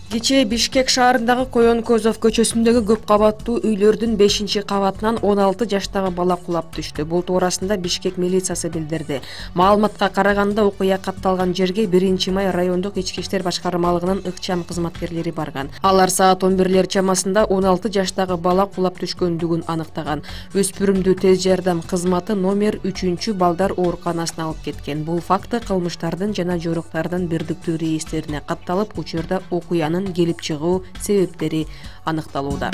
Кечээ Бишкек шаарындагы Коёнкозов көчөсүндөгү көп кабаттуу үйлөрдүн 5-кабатынан 16 жаштагы бала кулап түштү. Бул туурасында Бишкек милициясы билдирди. Маалыматка караганда окуя катталган жерге 1-май райондук ички иштер башкармалыгынын ыкчам кызматкерлери барган. Алар саат 11 чамасында 16 жаштагы бала кулап түшкөндүгүн аныктаган. Өспүрүмдү тез жардам кызматы номер 3 балдар ооруканасына алып кеткен. Бул факты кылмыштардын жана жоруктардын бирдиктүү реестерине катталып, учурда окуянын келип чыгуу себептери аныкталууда.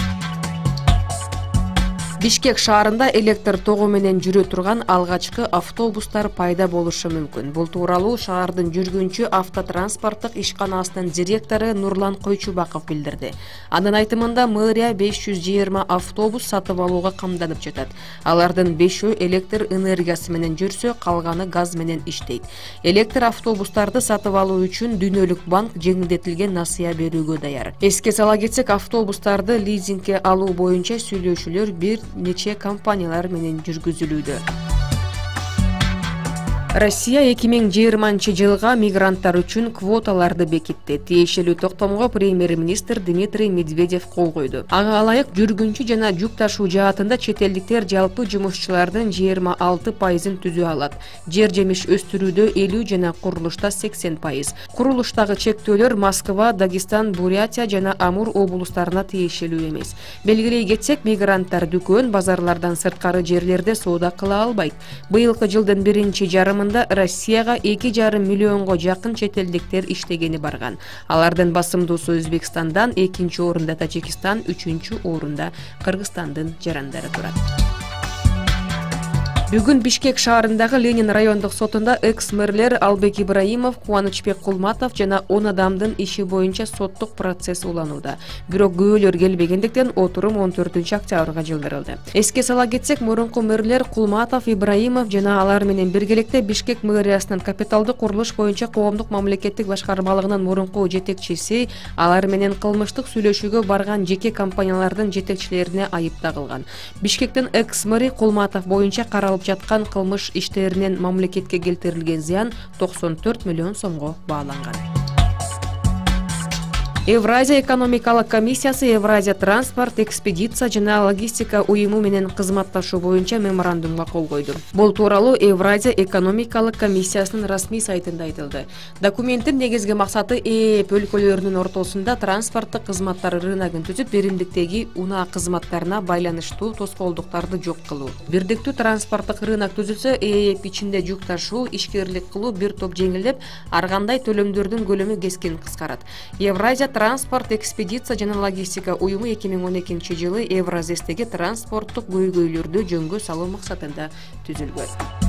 Бишкек шаарында электр тогу менен жүрө турган алгачкы автобустар пайда болушу мүмкүн. Бул тууралуу шаардын жүргүнчү автотранспорттук ишканасынын директору Нурлан Койчубаков билдирди. Анын айтымында мэрия 520 автобус сатып алууга камданып жатат. Алардын 5-өө электр энергиясы менен жүрсө, калганы газ менен иштейт. Электр автобустарды сатып алуу үчүн Дүйнөлүк банк жеңилдетилген насыя берүүгө даяр. Эске сала кетсек, автобустарды лизингге алуу боюнча сүйлөшүүлөр бир нече компаниялар менен жүргүзүлүүдө. Россия 2020 жылга мигранттар үчүн квоталарды бекитти. Тиешелүү токтомго премьер-министр Дмитрий Медведев кол койду. Ага ылайык жүргүнчү жана жүк ташуу жаатында чет элдиктер жалпы жумушчулардын 26%-ын түзө алат. Жер жемиш өстүрүүдө 50 жана курулушта 80%. Курулуштагы чектөөлөр Москва, Дагестан, Бурятия жана Амур облустарына тиешелүү эмес. Белгилей кетсек, мигранттар дүкөн, базарлардан сырткары жерлерде соода кыла албайт. Быйылкы жылдын 1-жарымында Россияга 2,5 миллионго жакын чет элдиктер иштегени барган. Алардын басымдуусу Өзбекстандан, 2-орунда Тажикстан, 3-орунда Кыргызстандын жарандары турат. Бүгүн Бишкек шаарындагы Ленин райондук сотунда экс-мэрлер Албек Ибраимов, Кубанычбек Кулматов жана 10 адамдын иши боюнча соттук процесс уланууда. Бирок күбөлөр келбегендиктен отурум 14-октябрга жылдырылды. Эске сала кетсек, мурунку мэрлер Кулматов, Ибраимов жана алар менен биргеликте Бишкек мэриясынын капиталдык курулуш боюнча коомдук мамлекеттик башкармалыгынын мурунку жетекчиси, алар менен кылмыштык сүйлөшүүгө барган жеке компаниялардын жетекчилерине айып тагылган. Бишкектин экс-мэри Кулматов боюнча каралып жаткан кылмыш иштеринен мамлекетке келтирилген зыян 94 миллион сомго бааланган. Евразия экономикалык комиссиясы Евразия транспорт, экспедиция жана логистика уюму менен кызматташуу боюнча меморандумга кол койду. Бул тууралуу Евразия экономикалык комиссиясынын расмий сайтында айтылды. Документтин негизги максаты ЭЭП өлкөлөрүнүн ортосунда транспорттук кызматтар рыногун түзүп, биримдиктеги унаа кызматтарына байланыштуу тоскоолдуктарды жок кылуу. Бирдиктүү транспорттук рынок түзүлсө, ЭЭП ичинде жүк ташуу, ишкерлик кылуу бир топ жеңилдеп, ар кандай төлөмдөрдүн көлөмү кескин кыскарат. Евразия транспорт, экспедиция жана логистика уюму 2012 жылы Евразестеги транспорттук көйгөйлөрдү жөнгө салуу максатында түзүлгөн.